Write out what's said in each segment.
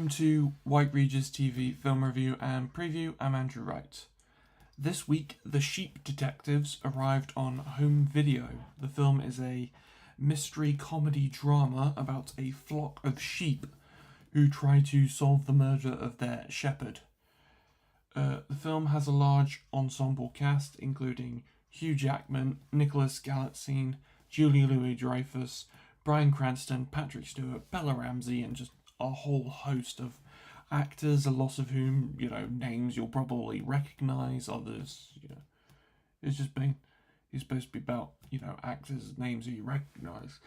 Welcome to White Regis TV film review and preview. I'm Andrew Wright. This week, The Sheep Detectives arrived on home video. The film is a mystery comedy drama about a flock of sheep who try to solve the murder of their shepherd. The film has a large ensemble cast, including Hugh Jackman, Nicholas Galitzine, Julie Louis-Dreyfus, Bryan Cranston, Patrick Stewart, Bella Ramsey, and just a whole host of actors, a lot of whom, names you'll probably recognise, others, it's supposed to be about, actors' names that you recognise.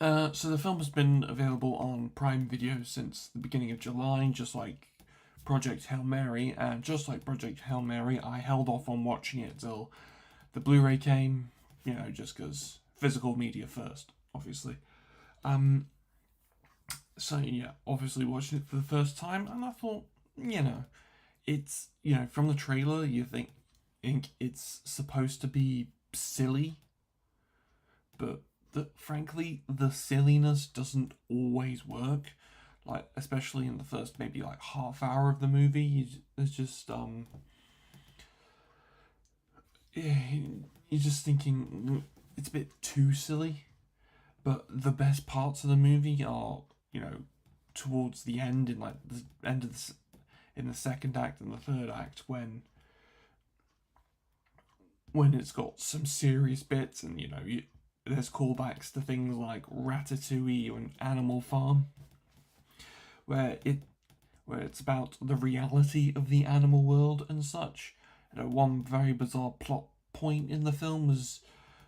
So the film has been available on Prime Video since the beginning of July, just like Project Hail Mary, and just like Project Hail Mary, I held off on watching it till the Blu-ray came, just because physical media first, obviously. So yeah, obviously watching it for the first time, and I thought, it's, from the trailer, you think it's supposed to be silly, but frankly, the silliness doesn't always work. Like, especially in the first maybe like half hour of the movie, it's just you're just thinking it's a bit too silly. But the best parts of the movie are, towards the end, in like the end of in the second act and the third act, when it's got some serious bits, and there's callbacks to things like Ratatouille and Animal Farm, where it's about the reality of the animal world and such. One very bizarre plot point in the film is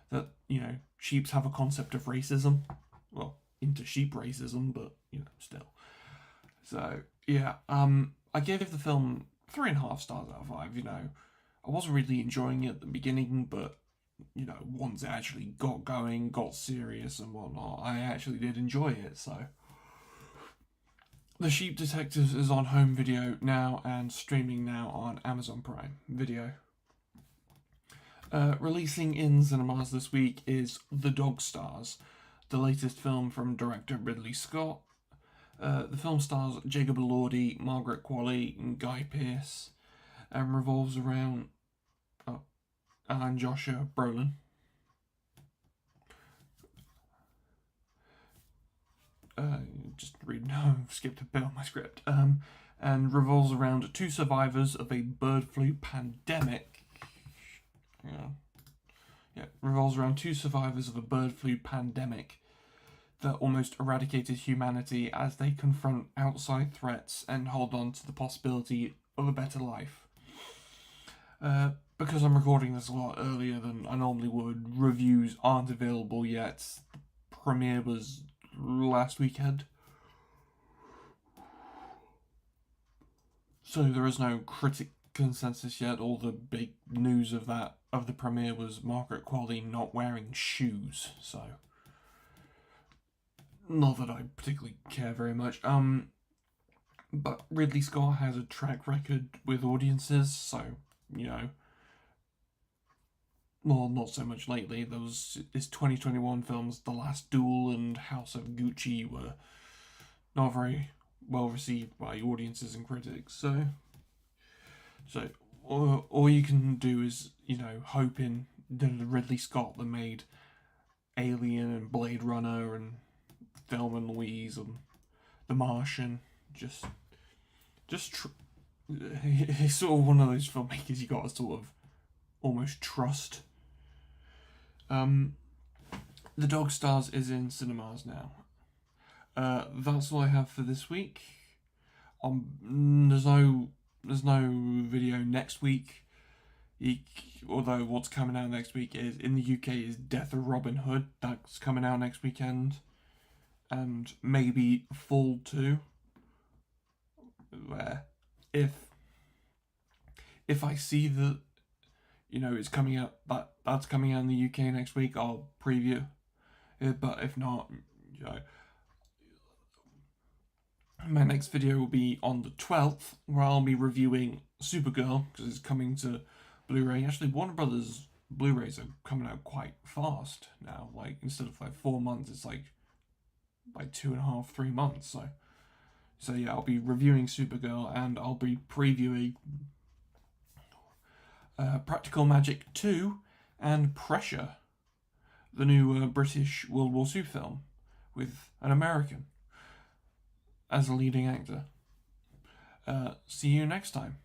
that sheeps have a concept of racism. Well, into sheep racism, but still. So yeah, I gave the film 3.5 stars out of 5. I wasn't really enjoying it at the beginning, but once it actually got going, got serious and whatnot, I actually did enjoy it. So The Sheep Detectives is on home video now and streaming now on Amazon Prime Video. Releasing in cinemas this week is The Dog Stars, the latest film from director Ridley Scott. The film stars Jacob Elordi, Margaret Qualley, and Guy Pearce, and revolves around and Joshua Brolin. Just reading, I've skipped a bit on my script. And revolves around two survivors of a bird flu pandemic. Revolves around two survivors of a bird flu pandemic that almost eradicated humanity as they confront outside threats and hold on to the possibility of a better life. Because I'm recording this a lot earlier than I normally would, reviews aren't available yet. The premiere was last weekend, so there is no critic consensus yet. All the big news of the premiere was Margaret Qualley not wearing shoes, so not that I particularly care very much. But Ridley Scott has a track record with audiences, so well, not so much lately. His 2021 films, The Last Duel and House of Gucci, were not very well received by audiences and critics. So all you can do is, hope in the Ridley Scott that made Alien and Blade Runner and Thelma and Louise and The Martian. He's sort of one of those filmmakers you gotta sort of almost trust. The Dog Stars is in cinemas now. That's all I have for this week. There's no video next week. Although what's coming out next week is, in the UK, is Death of Robin Hood. That's coming out next weekend. And maybe Fall 2. Where if I see that it's coming out, that's coming out in the UK next week, I'll preview it. But if not, my next video will be on the 12th, where I'll be reviewing Supergirl, because it's coming to Blu-ray. Actually, Warner Brothers Blu-rays are coming out quite fast now. Like, instead of 4 months, it's like 2.5, 3 months. So So yeah, I'll be reviewing Supergirl, and I'll be previewing Practical Magic 2 and Pressure, the new British World War II film with an American as a leading actor. See you next time.